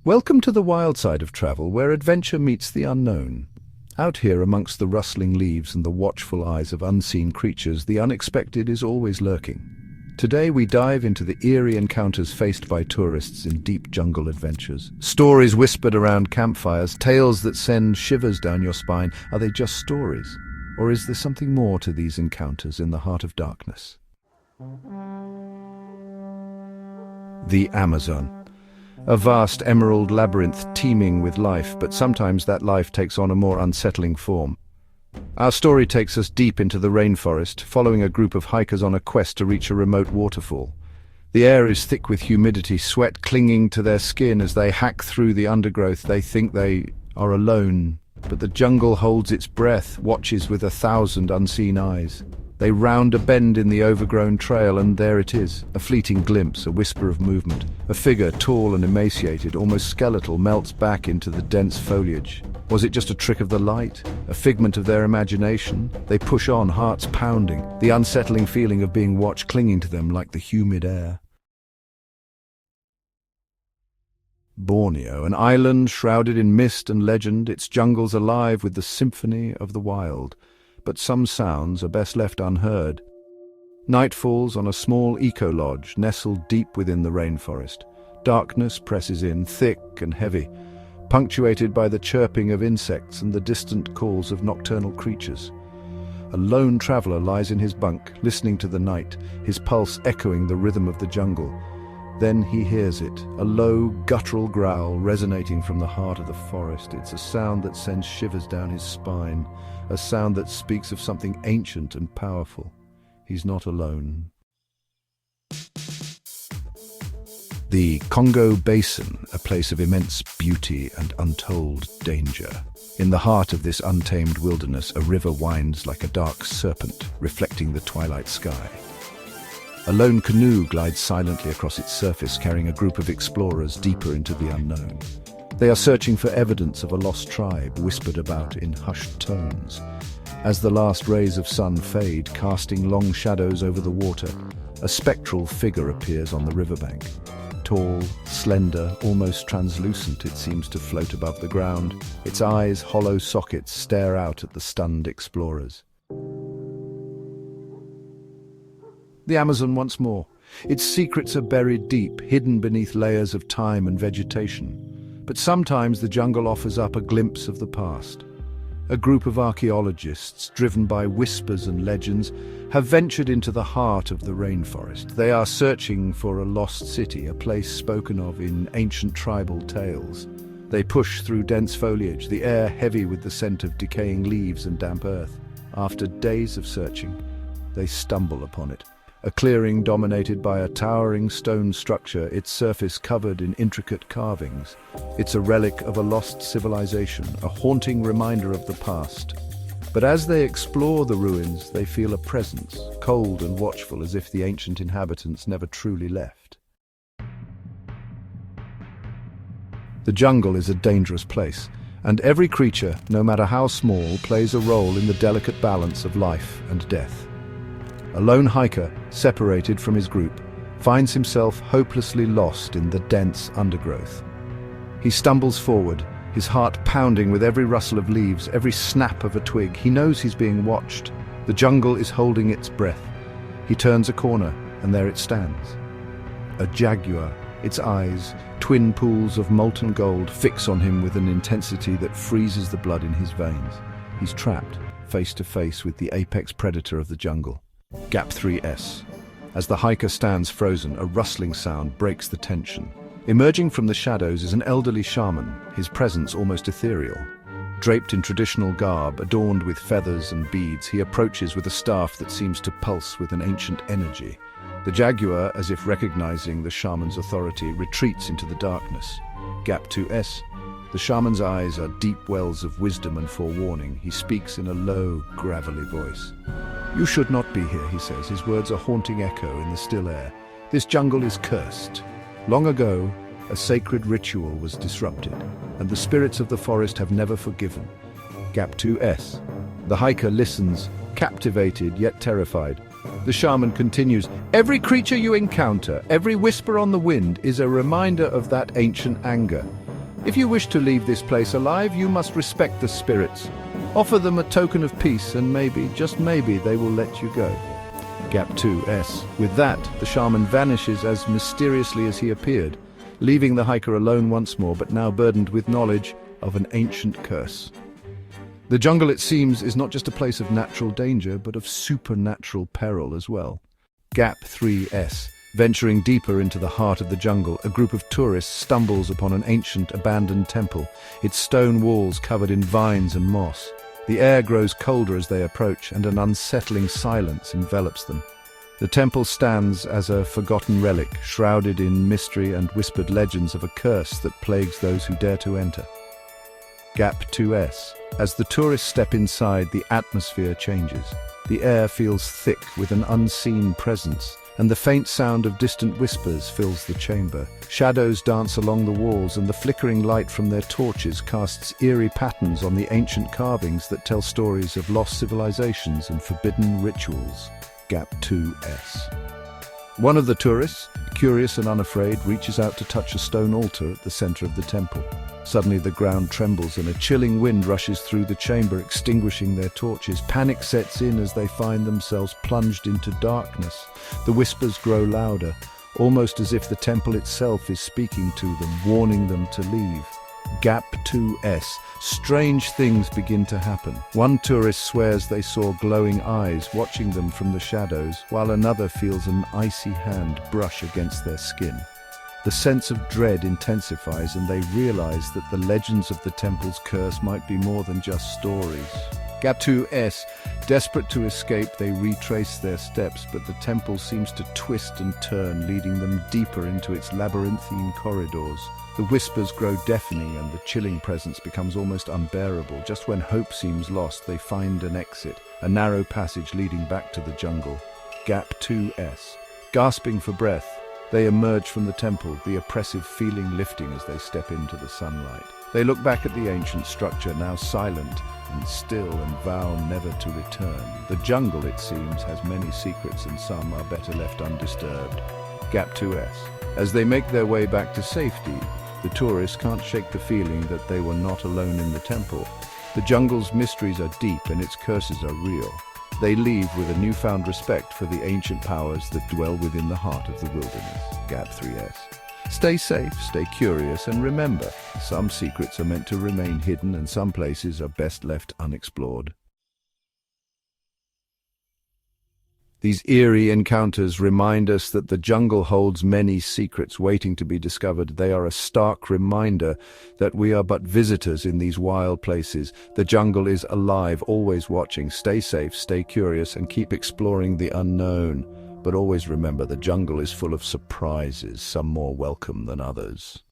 Welcome to the wild side of travel, where adventure meets the unknown. Out here amongst the rustling leaves and the watchful eyes of unseen creatures, the unexpected is always lurking. Today we dive into the eerie encounters faced by tourists in deep jungle adventures. Stories whispered around campfires, tales that send shivers down your spine. Are they just stories? Or is there something more to these encounters in the heart of darkness? The Amazon. A vast emerald labyrinth teeming with life, but sometimes that life takes on a more unsettling form. Our story takes us deep into the rainforest, following a group of hikers on a quest to reach a remote waterfall. The air is thick with humidity, sweat clinging to their skin as they hack through the undergrowth. They think they are alone, but the jungle holds its breath, watches with 1,000 unseen eyes. They round a bend in the overgrown trail, and there it is, a fleeting glimpse, a whisper of movement. A figure, tall and emaciated, almost skeletal, melts back into the dense foliage. Was it just a trick of the light? A figment of their imagination? They push on, hearts pounding, the unsettling feeling of being watched clinging to them like the humid air. Borneo, an island shrouded in mist and legend, its jungles alive with the symphony of the wild. But some sounds are best left unheard. Night falls on a small eco-lodge nestled deep within the rainforest. Darkness presses in, thick and heavy, punctuated by the chirping of insects and the distant calls of nocturnal creatures. A lone traveler lies in his bunk, listening to the night, his pulse echoing the rhythm of the jungle. Then he hears it, a low, guttural growl resonating from the heart of the forest. It's a sound that sends shivers down his spine, a sound that speaks of something ancient and powerful. He's not alone. The Congo Basin, a place of immense beauty and untold danger. In the heart of this untamed wilderness, a river winds like a dark serpent, reflecting the twilight sky. A lone canoe glides silently across its surface, carrying a group of explorers deeper into the unknown. They are searching for evidence of a lost tribe, whispered about in hushed tones. As the last rays of sun fade, casting long shadows over the water, a spectral figure appears on the riverbank. Tall, slender, almost translucent, it seems to float above the ground. Its eyes, hollow sockets, stare out at the stunned explorers. The Amazon once more. Its secrets are buried deep, hidden beneath layers of time and vegetation. But sometimes the jungle offers up a glimpse of the past. A group of archaeologists, driven by whispers and legends, have ventured into the heart of the rainforest. They are searching for a lost city, a place spoken of in ancient tribal tales. They push through dense foliage, the air heavy with the scent of decaying leaves and damp earth. After days of searching, they stumble upon it. A clearing dominated by a towering stone structure, its surface covered in intricate carvings. It's a relic of a lost civilization, a haunting reminder of the past. But as they explore the ruins, they feel a presence, cold and watchful, as if the ancient inhabitants never truly left. The jungle is a dangerous place, and every creature, no matter how small, plays a role in the delicate balance of life and death. A lone hiker, separated from his group, finds himself hopelessly lost in the dense undergrowth. He stumbles forward, his heart pounding with every rustle of leaves, every snap of a twig. He knows he's being watched. The jungle is holding its breath. He turns a corner, and there it stands. A jaguar, its eyes, twin pools of molten gold, fix on him with an intensity that freezes the blood in his veins. He's trapped, face to face with the apex predator of the jungle. Gap 3S. As the hiker stands frozen, a rustling sound breaks the tension. Emerging from the shadows is an elderly shaman, his presence almost ethereal. Draped in traditional garb, adorned with feathers and beads, he approaches with a staff that seems to pulse with an ancient energy. The jaguar, as if recognizing the shaman's authority, retreats into the darkness. Gap 2S. The shaman's eyes are deep wells of wisdom and forewarning. He speaks in a low, gravelly voice. "You should not be here," he says, his words a haunting echo in the still air. "This jungle is cursed. Long ago, a sacred ritual was disrupted, and the spirits of the forest have never forgiven." Gap 2S. The hiker listens, captivated yet terrified. The shaman continues, "Every creature you encounter, every whisper on the wind is a reminder of that ancient anger. If you wish to leave this place alive, you must respect the spirits. Offer them a token of peace and maybe, just maybe, they will let you go. Gap 2S. With that, the shaman vanishes as mysteriously as he appeared, leaving the hiker alone once more, but now burdened with knowledge of an ancient curse. The jungle, it seems, is not just a place of natural danger, but of supernatural peril as well. Gap 3S. Venturing deeper into the heart of the jungle, a group of tourists stumbles upon an ancient, abandoned temple, its stone walls covered in vines and moss. The air grows colder as they approach, and an unsettling silence envelops them. The temple stands as a forgotten relic, shrouded in mystery and whispered legends of a curse that plagues those who dare to enter. Gap 2S. As the tourists step inside, the atmosphere changes. The air feels thick with an unseen presence, and the faint sound of distant whispers fills the chamber. Shadows dance along the walls, and the flickering light from their torches casts eerie patterns on the ancient carvings that tell stories of lost civilizations and forbidden rituals. Gap 2S. One of the tourists, curious and unafraid, reaches out to touch a stone altar at the center of the temple. Suddenly the ground trembles and a chilling wind rushes through the chamber, extinguishing their torches. Panic sets in as they find themselves plunged into darkness. The whispers grow louder, almost as if the temple itself is speaking to them, warning them to leave. Gap 2S. Strange things begin to happen. One tourist swears they saw glowing eyes watching them from the shadows, while another feels an icy hand brush against their skin. The sense of dread intensifies, and they realize that the legends of the temple's curse might be more than just stories. Gap 2S. Desperate to escape, they retrace their steps, but the temple seems to twist and turn, leading them deeper into its labyrinthine corridors. The whispers grow deafening, and the chilling presence becomes almost unbearable. Just when hope seems lost, they find an exit, a narrow passage leading back to the jungle. Gap 2S. Gasping for breath, they emerge from the temple, the oppressive feeling lifting as they step into the sunlight. They look back at the ancient structure, now silent and still, and vow never to return. The jungle, it seems, has many secrets, and some are better left undisturbed. Gap 2S. As they make their way back to safety, the tourists can't shake the feeling that they were not alone in the temple. The jungle's mysteries are deep and its curses are real. They leave with a newfound respect for the ancient powers that dwell within the heart of the wilderness. Gap 3S. Stay safe, stay curious, and remember, some secrets are meant to remain hidden and some places are best left unexplored. These eerie encounters remind us that the jungle holds many secrets waiting to be discovered. They are a stark reminder that we are but visitors in these wild places. The jungle is alive, always watching. Stay safe, stay curious, and keep exploring the unknown. But always remember, the jungle is full of surprises, some more welcome than others.